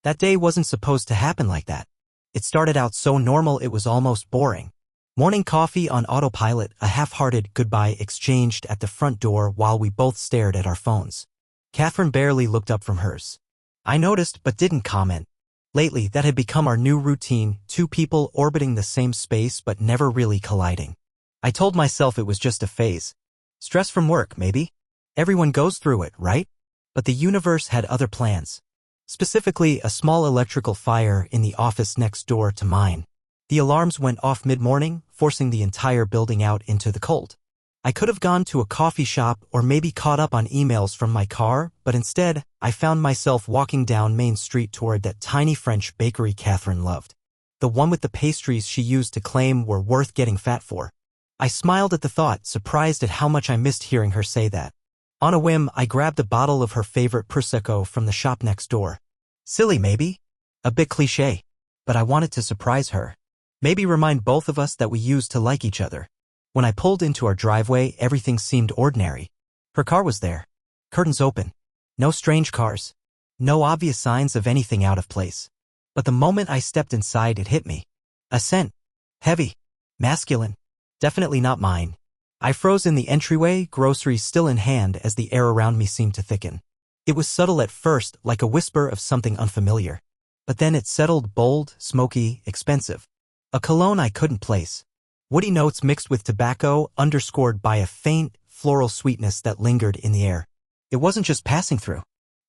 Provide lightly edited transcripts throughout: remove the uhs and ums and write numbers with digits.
That day wasn't supposed to happen like that. It started out so normal it was almost boring. Morning coffee on autopilot, a half-hearted goodbye exchanged at the front door while we both stared at our phones. Catherine barely looked up from hers. I noticed but didn't comment. Lately, that had become our new routine, two people orbiting the same space but never really colliding. I told myself it was just a phase. Stress from work, maybe? Everyone goes through it, right? But the universe had other plans. Specifically, a small electrical fire in the office next door to mine. The alarms went off mid-morning, forcing the entire building out into the cold. I could have gone to a coffee shop or maybe caught up on emails from my car, but instead, I found myself walking down Main Street toward that tiny French bakery Catherine loved. The one with the pastries she used to claim were worth getting fat for. I smiled at the thought, surprised at how much I missed hearing her say that. On a whim, I grabbed a bottle of her favorite Prosecco from the shop next door. Silly, maybe? A bit cliché. But I wanted to surprise her. Maybe remind both of us that we used to like each other. When I pulled into our driveway, everything seemed ordinary. Her car was there. Curtains open. No strange cars. No obvious signs of anything out of place. But the moment I stepped inside, it hit me. A scent. Heavy. Masculine. Definitely not mine. I froze in the entryway, groceries still in hand as the air around me seemed to thicken. It was subtle at first, like a whisper of something unfamiliar. But then it settled, bold, smoky, expensive. A cologne I couldn't place. Woody notes mixed with tobacco, underscored by a faint, floral sweetness that lingered in the air. It wasn't just passing through.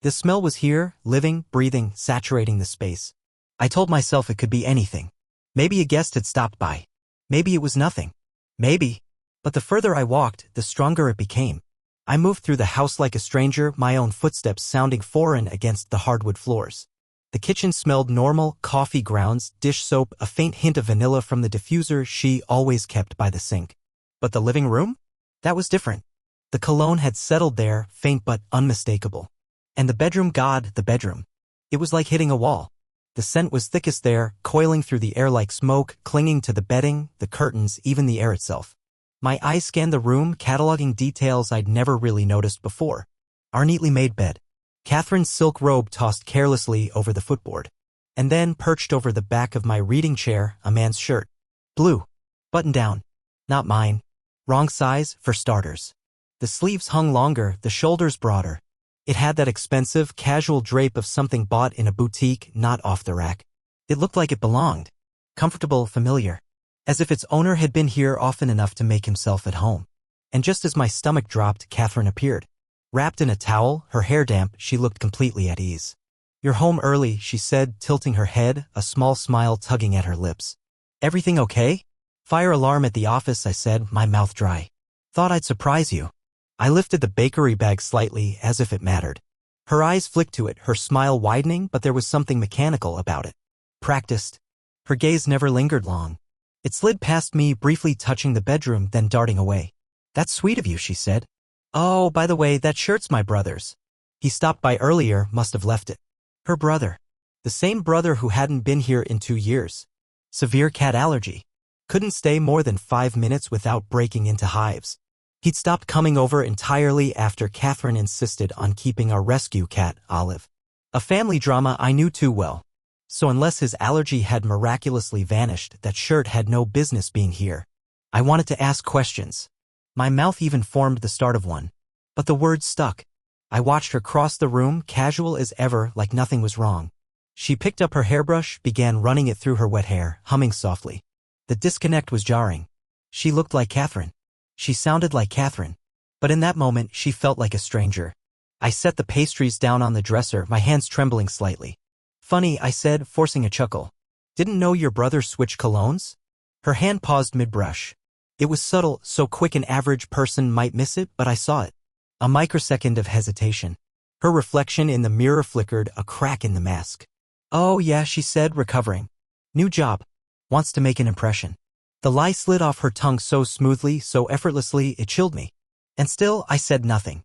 The smell was here, living, breathing, saturating the space. I told myself it could be anything. Maybe a guest had stopped by. Maybe it was nothing. Maybe. But the further I walked, the stronger it became. I moved through the house like a stranger, my own footsteps sounding foreign against the hardwood floors. The kitchen smelled normal, coffee grounds, dish soap, a faint hint of vanilla from the diffuser she always kept by the sink. But the living room? That was different. The cologne had settled there, faint but unmistakable. And the bedroom, God, the bedroom. It was like hitting a wall. The scent was thickest there, coiling through the air like smoke, clinging to the bedding, the curtains, even the air itself. My eyes scanned the room, cataloging details I'd never really noticed before. Our neatly made bed. Catherine's silk robe tossed carelessly over the footboard. And then, perched over the back of my reading chair, a man's shirt. Blue. Button down. Not mine. Wrong size, for starters. The sleeves hung longer, the shoulders broader. It had that expensive, casual drape of something bought in a boutique, not off the rack. It looked like it belonged. Comfortable, familiar. As if its owner had been here often enough to make himself at home. And just as my stomach dropped, Catherine appeared. Wrapped in a towel, her hair damp, she looked completely at ease. "You're home early," she said, tilting her head, a small smile tugging at her lips. "Everything okay?" "Fire alarm at the office," I said, my mouth dry. "Thought I'd surprise you." I lifted the bakery bag slightly, as if it mattered. Her eyes flicked to it, her smile widening, but there was something mechanical about it. Practiced. Her gaze never lingered long. It slid past me, briefly touching the bedroom, then darting away. "That's sweet of you," she said. "Oh, by the way, that shirt's my brother's. He stopped by earlier, must have left it." Her brother. The same brother who hadn't been here in 2 years. Severe cat allergy. Couldn't stay more than 5 minutes without breaking into hives. He'd stopped coming over entirely after Catherine insisted on keeping our rescue cat, Olive. A family drama I knew too well. So unless his allergy had miraculously vanished, that shirt had no business being here. I wanted to ask questions. My mouth even formed the start of one. But the words stuck. I watched her cross the room, casual as ever, like nothing was wrong. She picked up her hairbrush, began running it through her wet hair, humming softly. The disconnect was jarring. She looked like Catherine. She sounded like Catherine. But in that moment, she felt like a stranger. I set the pastries down on the dresser, my hands trembling slightly. "Funny," I said, forcing a chuckle. "Didn't know your brother switched colognes?" Her hand paused mid-brush. It was subtle, so quick an average person might miss it, but I saw it. A microsecond of hesitation. Her reflection in the mirror flickered, a crack in the mask. "Oh yeah," she said, recovering. "New job. Wants to make an impression." The lie slid off her tongue so smoothly, so effortlessly, it chilled me. And still, I said nothing.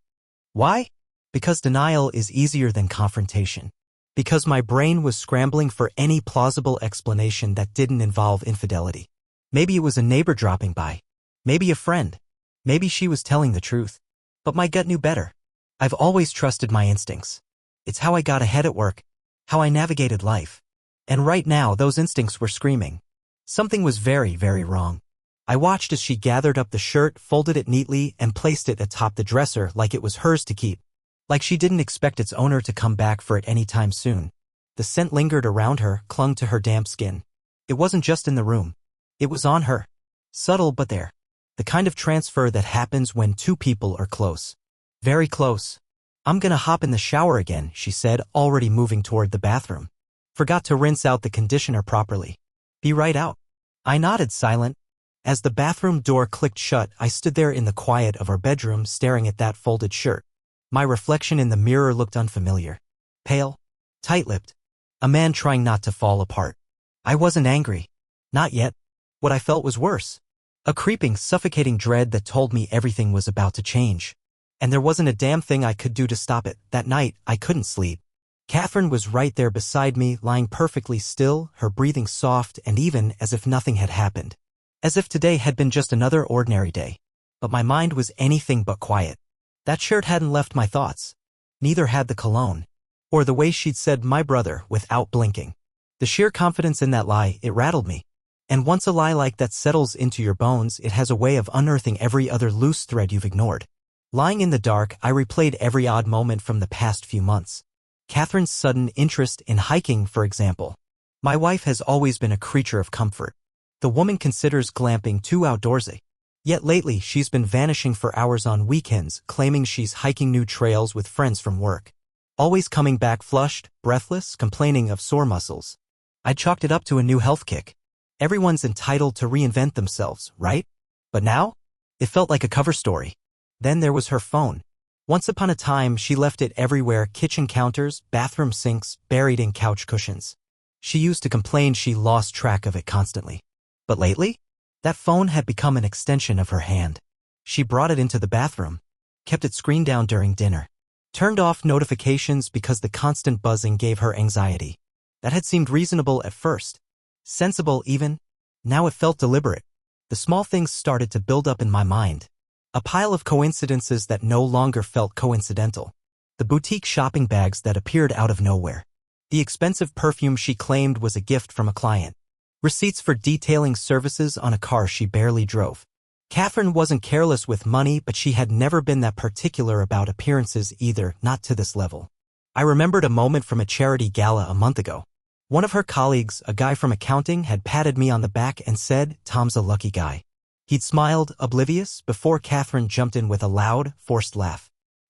Why? Because denial is easier than confrontation. Because my brain was scrambling for any plausible explanation that didn't involve infidelity. Maybe it was a neighbor dropping by. Maybe a friend. Maybe she was telling the truth. But my gut knew better. I've always trusted my instincts. It's how I got ahead at work. how I navigated life. And right now, those instincts were screaming. Something was very, very wrong. I watched as she gathered up the shirt, folded it neatly, and placed it atop the dresser like it was hers to keep. Like she didn't expect its owner to come back for it anytime soon. The scent lingered around her, clung to her damp skin. It wasn't just in the room. It was on her. Subtle but there. The kind of transfer that happens when two people are close. Very close. I'm gonna hop in the shower again, she said, already moving toward the bathroom. Forgot to rinse out the conditioner properly. Be right out. I nodded, silent. As the bathroom door clicked shut, I stood there in the quiet of our bedroom staring at that folded shirt. My reflection in the mirror looked unfamiliar. Pale. Tight-lipped. A man trying not to fall apart. I wasn't angry. Not yet. What I felt was worse. A creeping, suffocating dread that told me everything was about to change. And there wasn't a damn thing I could do to stop it. That night, I couldn't sleep. Catherine was right there beside me, lying perfectly still, her breathing soft and even as if nothing had happened. As if today had been just another ordinary day. But my mind was anything but quiet. That shirt hadn't left my thoughts. Neither had the cologne. Or the way she'd said "my brother" without blinking. The sheer confidence in that lie, it rattled me. And once a lie like that settles into your bones, it has a way of unearthing every other loose thread you've ignored. Lying in the dark, I replayed every odd moment from the past few months. Catherine's sudden interest in hiking, for example. My wife has always been a creature of comfort. The woman considers glamping too outdoorsy. Yet lately, she's been vanishing for hours on weekends, claiming she's hiking new trails with friends from work. Always coming back flushed, breathless, complaining of sore muscles. I chalked it up to a new health kick. Everyone's entitled to reinvent themselves, right? But now? It felt like a cover story. Then there was her phone. Once upon a time, she left it everywhere: kitchen counters, bathroom sinks, buried in couch cushions. She used to complain she lost track of it constantly. But lately? That phone had become an extension of her hand. She brought it into the bathroom, kept it screened down during dinner, turned off notifications because the constant buzzing gave her anxiety. That had seemed reasonable at first. Sensible even. Now it felt deliberate. The small things started to build up in my mind. A pile of coincidences that no longer felt coincidental. The boutique shopping bags that appeared out of nowhere. The expensive perfume she claimed was a gift from a client. Receipts for detailing services on a car she barely drove. Catherine wasn't careless with money, but she had never been that particular about appearances either, not to this level. I remembered a moment from a charity gala a month ago. One of her colleagues, a guy from accounting, had patted me on the back and said, "Tom's a lucky guy." He'd smiled, oblivious, before Catherine jumped in with a loud, forced laugh.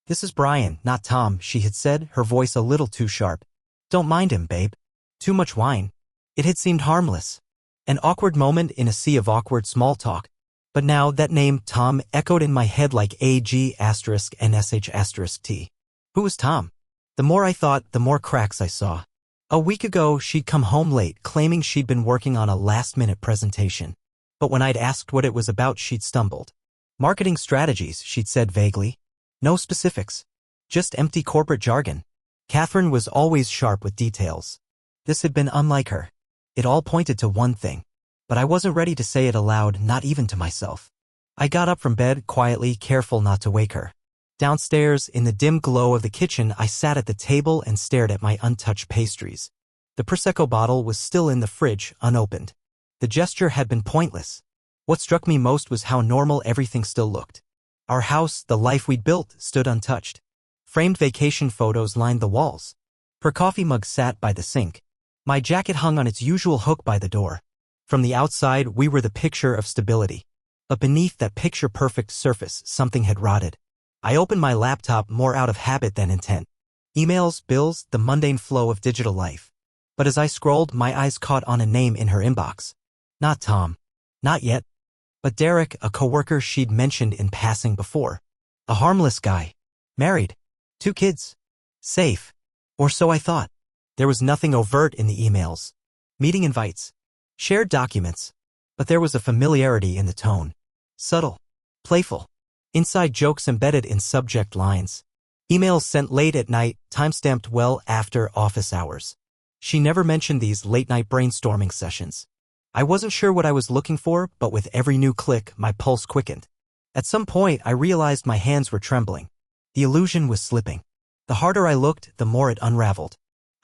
"This is Brian, not Tom," she had said, her voice a little too sharp. "Don't mind him, babe. Too much wine." It had seemed harmless. An awkward moment in a sea of awkward small talk. But now that name, Tom, echoed in my head like AG*NSH*T. Who was Tom? The more I thought, the more cracks I saw. A week ago, she'd come home late, claiming she'd been working on a last-minute presentation. But when I'd asked what it was about, she'd stumbled. Marketing strategies, she'd said vaguely. No specifics. Just empty corporate jargon. Catherine was always sharp with details. This had been unlike her. It all pointed to one thing. But I wasn't ready to say it aloud, not even to myself. I got up from bed, quietly, careful not to wake her. Downstairs, in the dim glow of the kitchen, I sat at the table and stared at my untouched pastries. The Prosecco bottle was still in the fridge, unopened. The gesture had been pointless. What struck me most was how normal everything still looked. Our house, the life we'd built, stood untouched. Framed vacation photos lined the walls. Her coffee mug sat by the sink. My jacket hung on its usual hook by the door. From the outside, we were the picture of stability. But beneath that picture-perfect surface, something had rotted. I opened my laptop more out of habit than intent. Emails, bills, the mundane flow of digital life. But as I scrolled, my eyes caught on a name in her inbox. Not Tom. Not yet. But Derek, a coworker she'd mentioned in passing before. A harmless guy. Married. 2 kids. Safe. Or so I thought. There was nothing overt in the emails. Meeting invites. Shared documents. But there was a familiarity in the tone. Subtle. Playful. Inside jokes embedded in subject lines. Emails sent late at night, timestamped well after office hours. She never mentioned these late-night brainstorming sessions. I wasn't sure what I was looking for, but with every new click, my pulse quickened. At some point, I realized my hands were trembling. The illusion was slipping. The harder I looked, the more it unraveled.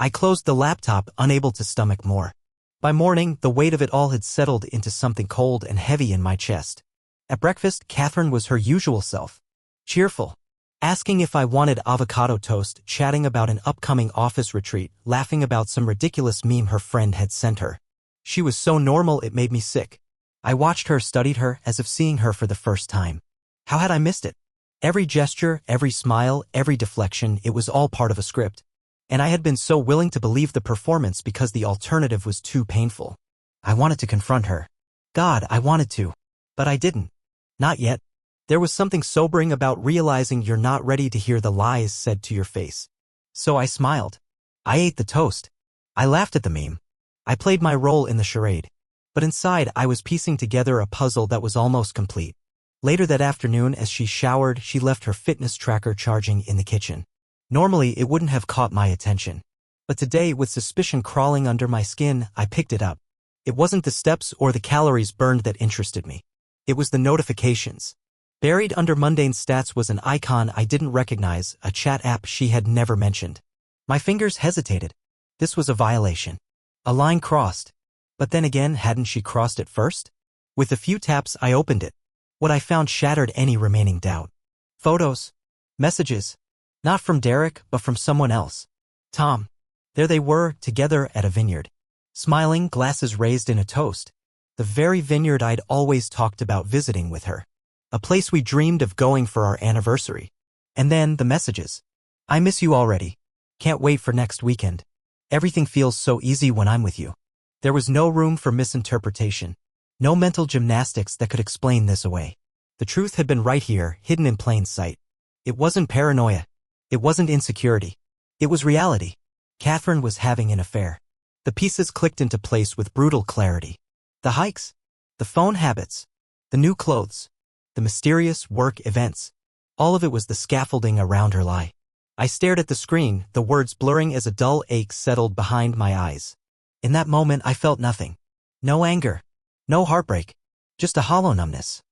I closed the laptop, unable to stomach more. By morning, the weight of it all had settled into something cold and heavy in my chest. At breakfast, Catherine was her usual self. Cheerful. Asking if I wanted avocado toast, chatting about an upcoming office retreat, laughing about some ridiculous meme her friend had sent her. She was so normal it made me sick. I watched her, studied her, as if seeing her for the first time. How had I missed it? Every gesture, every smile, every deflection, it was all part of a script. And I had been so willing to believe the performance because the alternative was too painful. I wanted to confront her. God, I wanted to. But I didn't. Not yet. There was something sobering about realizing you're not ready to hear the lies said to your face. So I smiled. I ate the toast. I laughed at the meme. I played my role in the charade. But inside, I was piecing together a puzzle that was almost complete. Later that afternoon, as she showered, she left her fitness tracker charging in the kitchen. Normally, it wouldn't have caught my attention. But today, with suspicion crawling under my skin, I picked it up. It wasn't the steps or the calories burned that interested me. It was the notifications. Buried under mundane stats was an icon I didn't recognize, a chat app she had never mentioned. My fingers hesitated. This was a violation. A line crossed. But then again, hadn't she crossed it first? With a few taps, I opened it. What I found shattered any remaining doubt. Photos. Messages. Not from Derek, but from someone else. Tom. There they were, together at a vineyard. Smiling, glasses raised in a toast. The very vineyard I'd always talked about visiting with her. A place we dreamed of going for our anniversary. And then the messages. I miss you already. Can't wait for next weekend. Everything feels so easy when I'm with you. There was no room for misinterpretation. No mental gymnastics that could explain this away. The truth had been right here, hidden in plain sight. It wasn't paranoia. It wasn't insecurity. It was reality. Catherine was having an affair. The pieces clicked into place with brutal clarity. The hikes. The phone habits. The new clothes. The mysterious work events. All of it was the scaffolding around her lie. I stared at the screen, the words blurring as a dull ache settled behind my eyes. In that moment, I felt nothing. No anger. No heartbreak. Just a hollow numbness.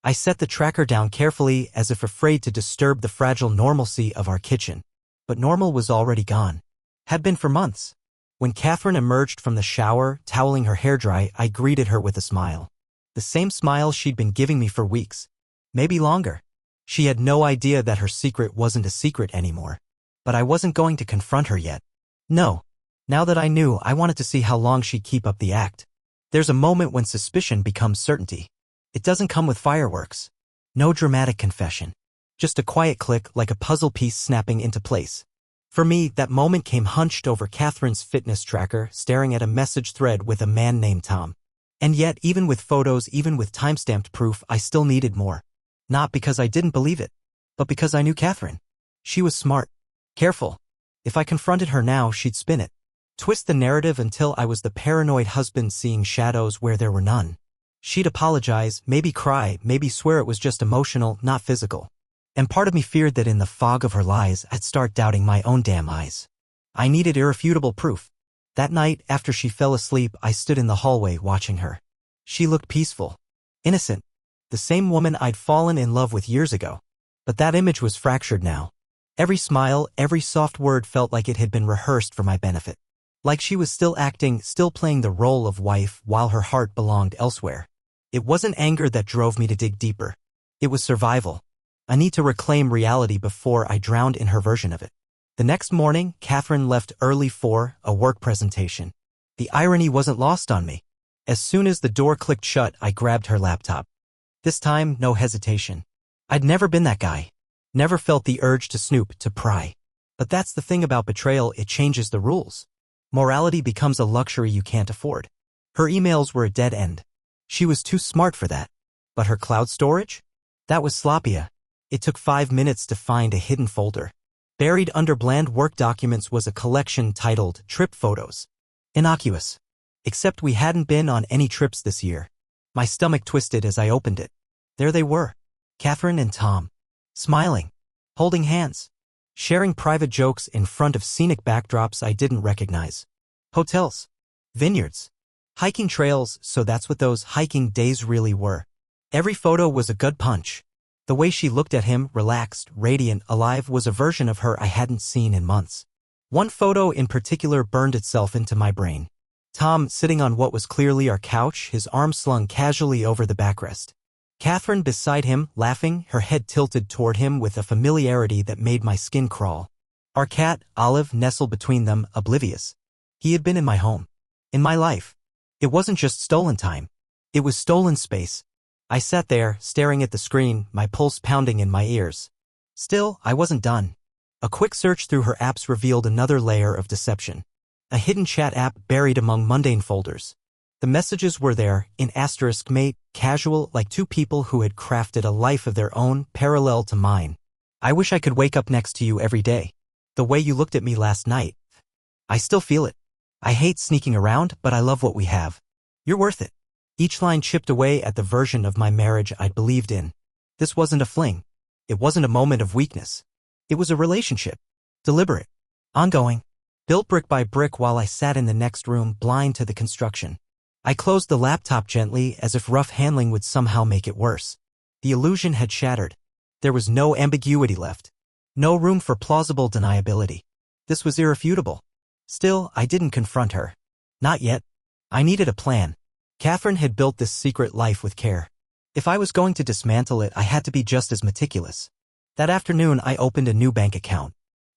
I set the tracker down carefully as if afraid to disturb the fragile normalcy of our kitchen. But normal was already gone. Had been for months. When Catherine emerged from the shower, toweling her hair dry, I greeted her with a smile. The same smile she'd been giving me for weeks. Maybe longer. She had no idea that her secret wasn't a secret anymore. But I wasn't going to confront her yet. No. Now that I knew, I wanted to see how long she'd keep up the act. There's a moment when suspicion becomes certainty. It doesn't come with fireworks. No dramatic confession. Just a quiet click like a puzzle piece snapping into place. For me, that moment came hunched over Catherine's fitness tracker, staring at a message thread with a man named Tom. And yet, even with photos, even with timestamped proof, I still needed more. Not because I didn't believe it, but because I knew Catherine. She was smart. Careful. If I confronted her now, she'd spin it. Twist the narrative until I was the paranoid husband seeing shadows where there were none. She'd apologize, maybe cry, maybe swear it was just emotional, not physical. And part of me feared that in the fog of her lies, I'd start doubting my own damn eyes. I needed irrefutable proof. That night, after she fell asleep, I stood in the hallway watching her. She looked peaceful. Innocent. The same woman I'd fallen in love with years ago. But that image was fractured now. Every smile, every soft word felt like it had been rehearsed for my benefit. Like she was still acting, still playing the role of wife while her heart belonged elsewhere. It wasn't anger that drove me to dig deeper. It was survival. A need to reclaim reality before I drowned in her version of it. The next morning, Catherine left early for a work presentation. The irony wasn't lost on me. As soon as the door clicked shut, I grabbed her laptop. This time, no hesitation. I'd never been that guy. Never felt the urge to snoop, to pry. But that's the thing about betrayal, it changes the rules. Morality becomes a luxury you can't afford. Her emails were a dead end. She was too smart for that. But her cloud storage? That was sloppy. It took 5 minutes to find a hidden folder. Buried under bland work documents was a collection titled Trip Photos. Innocuous. Except we hadn't been on any trips this year. My stomach twisted as I opened it. There they were. Catherine and Tom. Smiling. Holding hands. Sharing private jokes in front of scenic backdrops I didn't recognize. Hotels. Vineyards. Hiking trails, so that's what those hiking days really were. Every photo was a gut punch. The way she looked at him, relaxed, radiant, alive, was a version of her I hadn't seen in months. One photo in particular burned itself into my brain. Tom sitting on what was clearly our couch, his arms slung casually over the backrest. Catherine beside him, laughing, her head tilted toward him with a familiarity that made my skin crawl. Our cat, Olive, nestled between them, oblivious. He had been in my home. In my life. It wasn't just stolen time. It was stolen space. I sat there, staring at the screen, my pulse pounding in my ears. Still, I wasn't done. A quick search through her apps revealed another layer of deception. A hidden chat app buried among mundane folders. The messages were there, in asterisk mate, casual, like two people who had crafted a life of their own, parallel to mine. I wish I could wake up next to you every day. The way you looked at me last night. I still feel it. I hate sneaking around, but I love what we have. You're worth it. Each line chipped away at the version of my marriage I'd believed in. This wasn't a fling. It wasn't a moment of weakness. It was a relationship. Deliberate. Ongoing. Built brick by brick while I sat in the next room, blind to the construction. I closed the laptop gently, as if rough handling would somehow make it worse. The illusion had shattered. There was no ambiguity left. No room for plausible deniability. This was irrefutable. Still, I didn't confront her. Not yet. I needed a plan. Catherine had built this secret life with care. If I was going to dismantle it, I had to be just as meticulous. That afternoon, I opened a new bank account.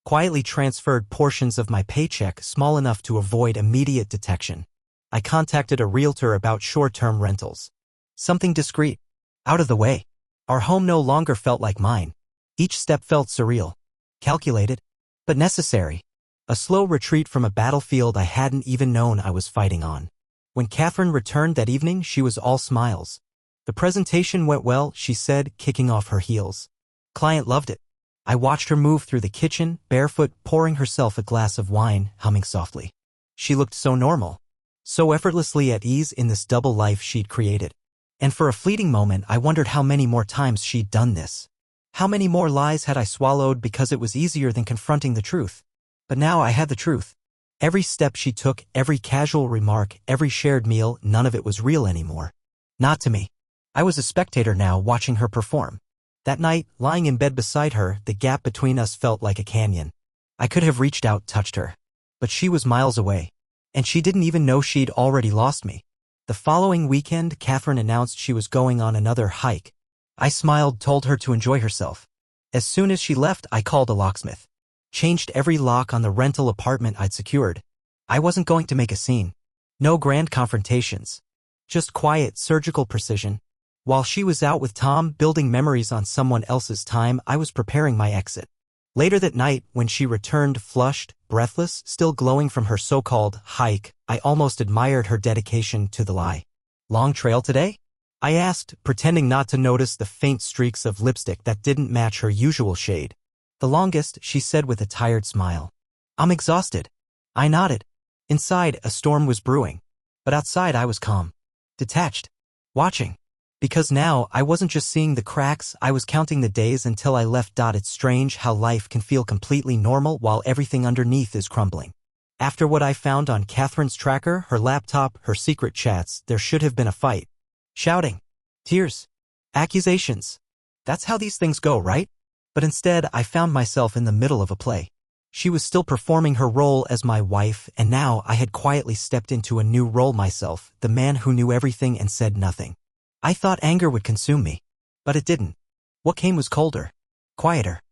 Quietly transferred portions of my paycheck small enough to avoid immediate detection. I contacted a realtor about short-term rentals. Something discreet. Out of the way. Our home no longer felt like mine. Each step felt surreal. Calculated. But necessary. A slow retreat from a battlefield I hadn't even known I was fighting on. When Catherine returned that evening, she was all smiles. The presentation went well, she said, kicking off her heels. Client loved it. I watched her move through the kitchen, barefoot, pouring herself a glass of wine, humming softly. She looked so normal. So effortlessly at ease in this double life she'd created. And for a fleeting moment, I wondered how many more times she'd done this. How many more lies had I swallowed because it was easier than confronting the truth? But now I had the truth. Every step she took, every casual remark, every shared meal, none of it was real anymore. Not to me. I was a spectator now, watching her perform. That night, lying in bed beside her, the gap between us felt like a canyon. I could have reached out, touched her. But she was miles away. And she didn't even know she'd already lost me. The following weekend, Catherine announced she was going on another hike. I smiled, told her to enjoy herself. As soon as she left, I called a locksmith. Changed every lock on the rental apartment I'd secured. I wasn't going to make a scene. No grand confrontations. Just quiet, surgical precision. While she was out with Tom, building memories on someone else's time, I was preparing my exit. Later that night, when she returned, flushed, breathless, still glowing from her so-called hike, I almost admired her dedication to the lie. Long trail today? I asked, pretending not to notice the faint streaks of lipstick that didn't match her usual shade. The longest, she said with a tired smile. I'm exhausted. I nodded. Inside, a storm was brewing. But outside, I was calm. Detached. Watching. Because now, I wasn't just seeing the cracks, I was counting the days until I left. It's strange how life can feel completely normal while everything underneath is crumbling. After what I found on Catherine's tracker, her laptop, her secret chats, there should have been a fight. Shouting. Tears. Accusations. That's how these things go, right? But instead, I found myself in the middle of a play. She was still performing her role as my wife, and now I had quietly stepped into a new role myself, the man who knew everything and said nothing. I thought anger would consume me. But it didn't. What came was colder. Quieter.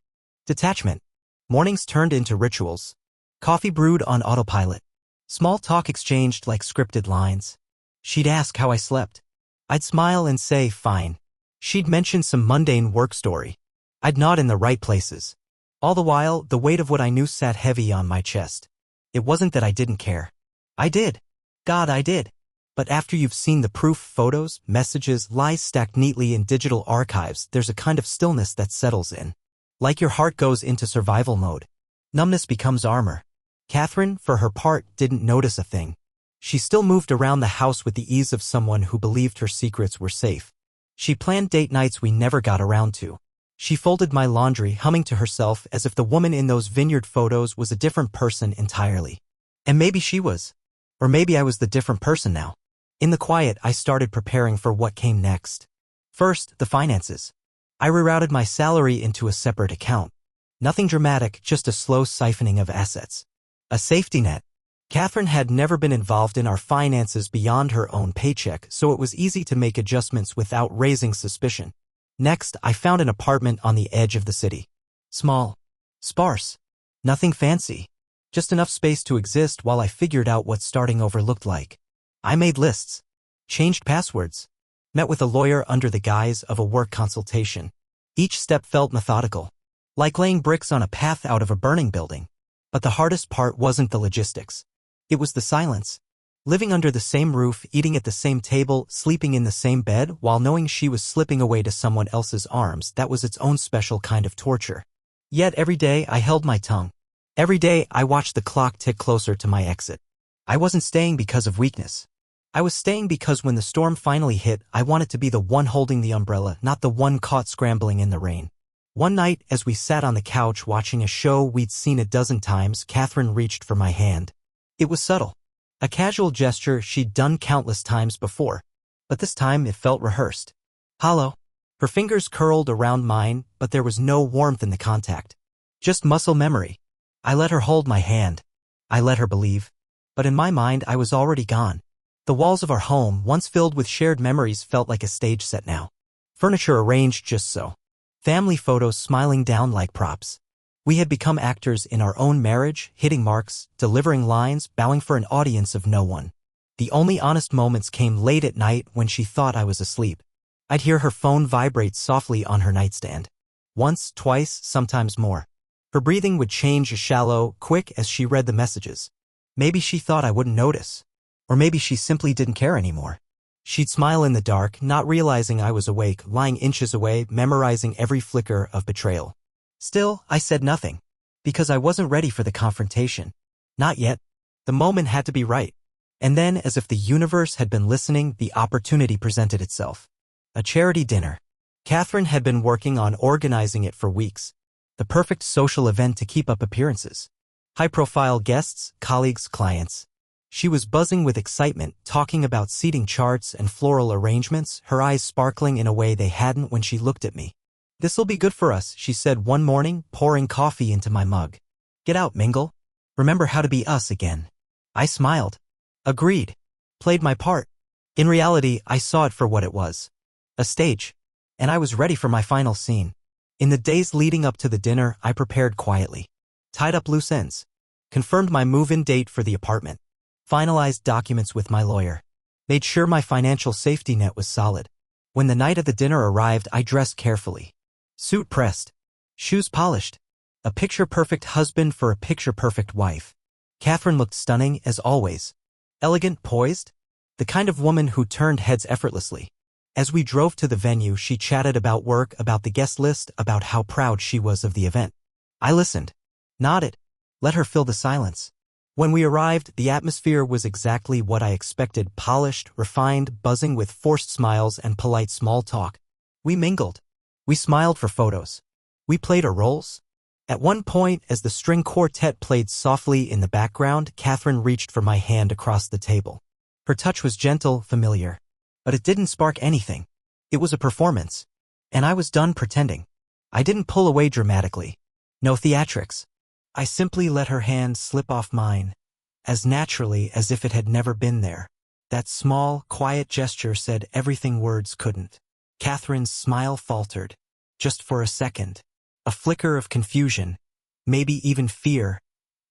Detachment. Mornings turned into rituals. Coffee brewed on autopilot. Small talk exchanged like scripted lines. She'd ask how I slept. I'd smile and say, fine. She'd mention some mundane work story. I'd nod in the right places. All the while, the weight of what I knew sat heavy on my chest. It wasn't that I didn't care. I did. God, I did. But after you've seen the proof, photos, messages, lies stacked neatly in digital archives, there's a kind of stillness that settles in. Like your heart goes into survival mode. Numbness becomes armor. Catherine, for her part, didn't notice a thing. She still moved around the house with the ease of someone who believed her secrets were safe. She planned date nights we never got around to. She folded my laundry, humming to herself as if the woman in those vineyard photos was a different person entirely. And maybe she was. Or maybe I was the different person now. In the quiet, I started preparing for what came next. First, the finances. I rerouted my salary into a separate account. Nothing dramatic, just a slow siphoning of assets. A safety net. Catherine had never been involved in our finances beyond her own paycheck, so it was easy to make adjustments without raising suspicion. Next, I found an apartment on the edge of the city. Small. Sparse. Nothing fancy. Just enough space to exist while I figured out what starting over looked like. I made lists. Changed passwords. Met with a lawyer under the guise of a work consultation. Each step felt methodical. Like laying bricks on a path out of a burning building. But the hardest part wasn't the logistics. It was the silence. Living under the same roof, eating at the same table, sleeping in the same bed, while knowing she was slipping away to someone else's arms, that was its own special kind of torture. Yet every day I held my tongue. Every day I watched the clock tick closer to my exit. I wasn't staying because of weakness. I was staying because when the storm finally hit, I wanted to be the one holding the umbrella, not the one caught scrambling in the rain. One night, as we sat on the couch watching a show we'd seen a dozen times, Catherine reached for my hand. It was subtle. A casual gesture she'd done countless times before. But this time it felt rehearsed. Hollow. Her fingers curled around mine, but there was no warmth in the contact. Just muscle memory. I let her hold my hand. I let her believe. But in my mind I was already gone. The walls of our home, once filled with shared memories, felt like a stage set now. Furniture arranged just so. Family photos smiling down like props. We had become actors in our own marriage, hitting marks, delivering lines, bowing for an audience of no one. The only honest moments came late at night when she thought I was asleep. I'd hear her phone vibrate softly on her nightstand. Once, twice, sometimes more. Her breathing would change shallow, quick as she read the messages. Maybe she thought I wouldn't notice. Or maybe she simply didn't care anymore. She'd smile in the dark, not realizing I was awake, lying inches away, memorizing every flicker of betrayal. Still, I said nothing. Because I wasn't ready for the confrontation. Not yet. The moment had to be right. And then, as if the universe had been listening, the opportunity presented itself. A charity dinner. Catherine had been working on organizing it for weeks. The perfect social event to keep up appearances. High-profile guests, colleagues, clients. She was buzzing with excitement, talking about seating charts and floral arrangements, her eyes sparkling in a way they hadn't when she looked at me. "This'll be good for us," she said one morning, pouring coffee into my mug. "Get out, mingle. Remember how to be us again." I smiled. Agreed. Played my part. In reality, I saw it for what it was. A stage. And I was ready for my final scene. In the days leading up to the dinner, I prepared quietly. Tied up loose ends. Confirmed my move-in date for the apartment. Finalized documents with my lawyer. Made sure my financial safety net was solid. When the night of the dinner arrived, I dressed carefully. Suit pressed. Shoes polished. A picture-perfect husband for a picture-perfect wife. Catherine looked stunning, as always. Elegant, poised. The kind of woman who turned heads effortlessly. As we drove to the venue, she chatted about work, about the guest list, about how proud she was of the event. I listened. Nodded. Let her fill the silence. When we arrived, the atmosphere was exactly what I expected, polished, refined, buzzing with forced smiles and polite small talk. We mingled. We smiled for photos. We played our roles. At one point, as the string quartet played softly in the background, Catherine reached for my hand across the table. Her touch was gentle, familiar. But it didn't spark anything. It was a performance. And I was done pretending. I didn't pull away dramatically. No theatrics. I simply let her hand slip off mine, as naturally as if it had never been there. That small, quiet gesture said everything words couldn't. Catherine's smile faltered. Just for a second. A flicker of confusion, maybe even fear,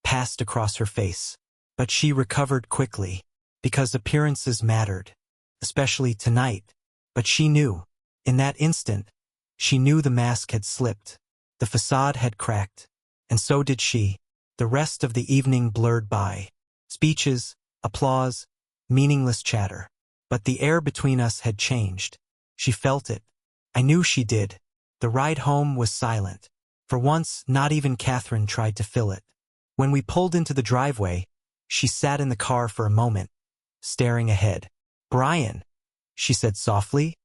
passed across her face. But she recovered quickly, because appearances mattered. Especially tonight. But she knew. In that instant, she knew the mask had slipped. The facade had cracked. And so did she. The rest of the evening blurred by. Speeches, applause, meaningless chatter. But the air between us had changed. She felt it. I knew she did. The ride home was silent. For once, not even Catherine tried to fill it. When we pulled into the driveway, she sat in the car for a moment, staring ahead. "Brian," she said softly,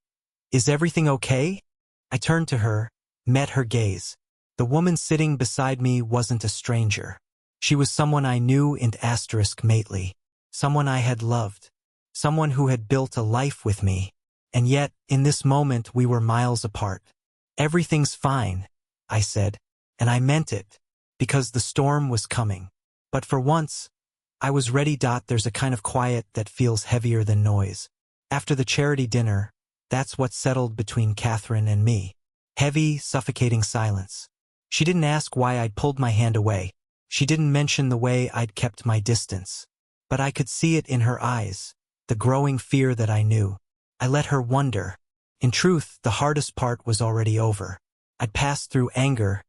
"is everything okay?" I turned to her, met her gaze. The woman sitting beside me wasn't a stranger. She was someone I knew in * mately. Someone I had loved. Someone who had built a life with me. And yet, in this moment, we were miles apart. "Everything's fine," I said, and I meant it, because the storm was coming. But for once, I was ready. There's a kind of quiet that feels heavier than noise. After the charity dinner, that's what settled between Catherine and me. Heavy, suffocating silence. She didn't ask why I'd pulled my hand away. She didn't mention the way I'd kept my distance. But I could see it in her eyes, the growing fear that I knew. I let her wonder. In truth, the hardest part was already over. I'd passed through anger,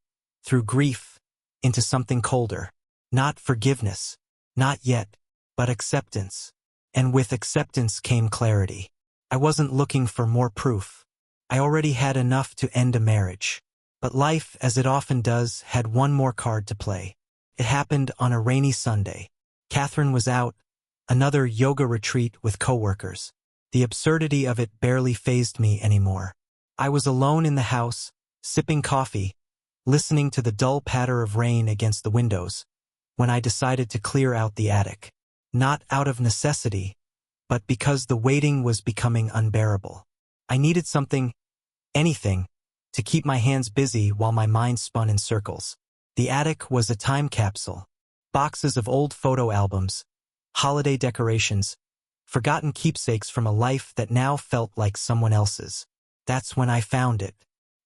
through grief, into something colder. Not forgiveness. Not yet. But acceptance. And with acceptance came clarity. I wasn't looking for more proof. I already had enough to end a marriage. But life, as it often does, had one more card to play. It happened on a rainy Sunday. Catherine was out, another yoga retreat with coworkers. The absurdity of it barely fazed me anymore. I was alone in the house, sipping coffee, listening to the dull patter of rain against the windows, when I decided to clear out the attic. Not out of necessity, but because the waiting was becoming unbearable. I needed something, anything, to keep my hands busy while my mind spun in circles. The attic was a time capsule. Boxes of old photo albums, holiday decorations, forgotten keepsakes from a life that now felt like someone else's. That's when I found it.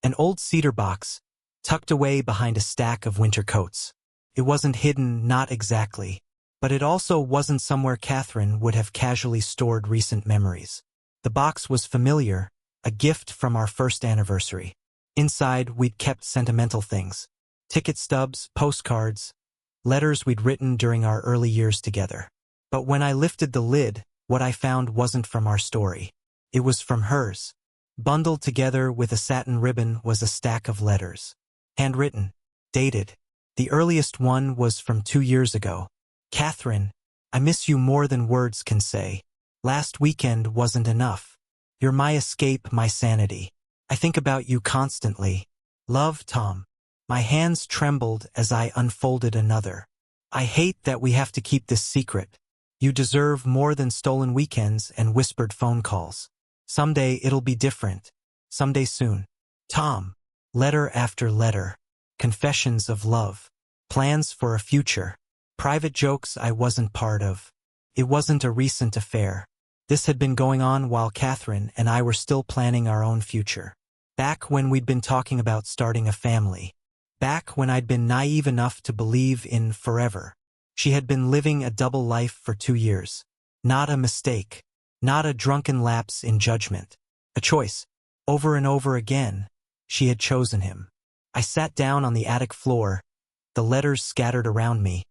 An old cedar box, tucked away behind a stack of winter coats. It wasn't hidden, not exactly. But it also wasn't somewhere Catherine would have casually stored recent memories. The box was familiar, a gift from our first anniversary. Inside, we'd kept sentimental things. Ticket stubs, postcards, letters we'd written during our early years together. But when I lifted the lid, what I found wasn't from our story. It was from hers. Bundled together with a satin ribbon was a stack of letters. Handwritten. Dated. The earliest one was from 2 years ago. Catherine, I miss you more than words can say. Last weekend wasn't enough. You're my escape, my sanity. I think about you constantly. Love, Tom. My hands trembled as I unfolded another. I hate that we have to keep this secret. You deserve more than stolen weekends and whispered phone calls. Someday it'll be different. Someday soon. Tom. Letter after letter. Confessions of love. Plans for a future. Private jokes I wasn't part of. It wasn't a recent affair. This had been going on while Catherine and I were still planning our own future. Back when we'd been talking about starting a family. Back when I'd been naive enough to believe in forever. She had been living a double life for 2 years. Not a mistake. Not a drunken lapse in judgment. A choice. Over and over again, she had chosen him. I sat down on the attic floor, the letters scattered around me,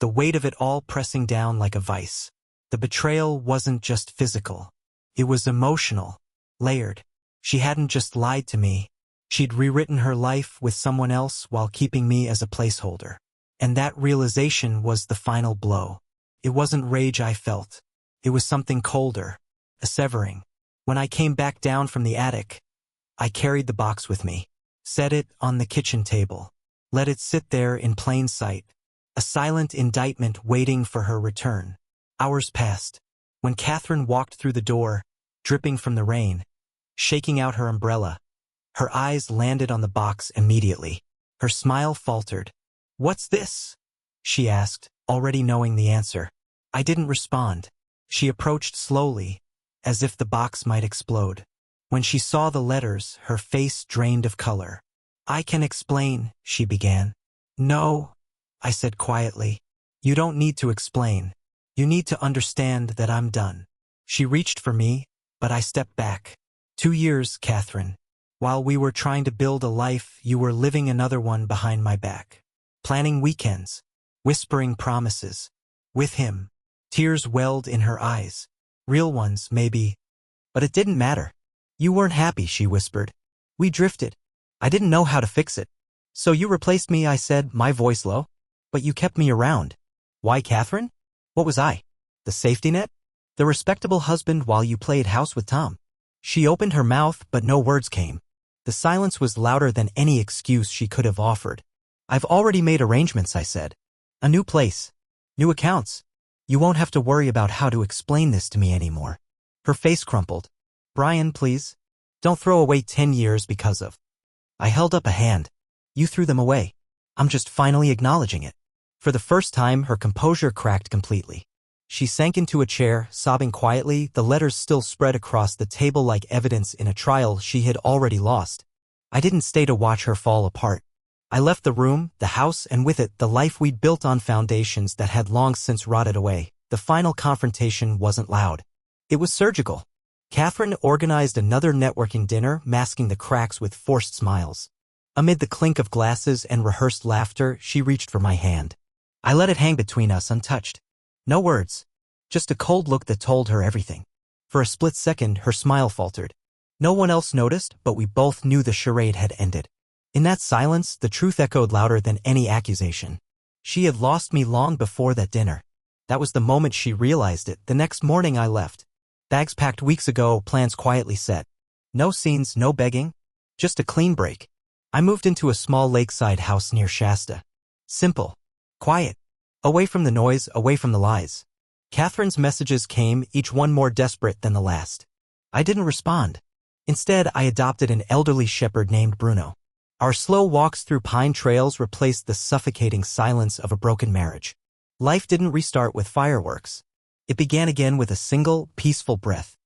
the weight of it all pressing down like a vice. The betrayal wasn't just physical. It was emotional, layered. She hadn't just lied to me. She'd rewritten her life with someone else while keeping me as a placeholder. And that realization was the final blow. It wasn't rage I felt. It was something colder, a severing. When I came back down from the attic, I carried the box with me, set it on the kitchen table, let it sit there in plain sight, a silent indictment waiting for her return. Hours passed. When Catherine walked through the door, dripping from the rain, shaking out her umbrella, her eyes landed on the box immediately. Her smile faltered. "What's this?" she asked, already knowing the answer. I didn't respond. She approached slowly, as if the box might explode. When she saw the letters, her face drained of color. "I can explain," she began. "No," I said quietly. "You don't need to explain. You need to understand that I'm done." She reached for me, but I stepped back. 2 years, Catherine. While we were trying to build a life, you were living another one behind my back. Planning weekends. Whispering promises. With him. Tears welled in her eyes. Real ones, maybe. But it didn't matter. "You weren't happy," she whispered. "We drifted. I didn't know how to fix it. So you replaced me," I said, my voice low. "But you kept me around." "Why, Catherine? What was I? The safety net? The respectable husband while you played house with Tom?" She opened her mouth, but no words came. The silence was louder than any excuse she could have offered. "I've already made arrangements," I said. "A new place. New accounts. You won't have to worry about how to explain this to me anymore." Her face crumpled. "Brian, please. Don't throw away 10 years because of..." I held up a hand. "You threw them away. I'm just finally acknowledging it. For the first time, her composure cracked completely. She sank into a chair, sobbing quietly, the letters still spread across the table like evidence in a trial she had already lost. I didn't stay to watch her fall apart. I left the room, the house, and with it, the life we'd built on foundations that had long since rotted away. The final confrontation wasn't loud. It was surgical. Catherine organized another networking dinner, masking the cracks with forced smiles. Amid the clink of glasses and rehearsed laughter, she reached for my hand. I let it hang between us untouched. No words. Just a cold look that told her everything. For a split second, her smile faltered. No one else noticed, but we both knew the charade had ended. In that silence, the truth echoed louder than any accusation. She had lost me long before that dinner. That was the moment she realized it. The next morning I left. Bags packed weeks ago, plans quietly set. No scenes, no begging. Just a clean break. I moved into a small lakeside house near Shasta. Simple. Quiet. Away from the noise, away from the lies. Catherine's messages came, each one more desperate than the last. I didn't respond. Instead, I adopted an elderly shepherd named Bruno. Our slow walks through pine trails replaced the suffocating silence of a broken marriage. Life didn't restart with fireworks. It began again with a single, peaceful breath.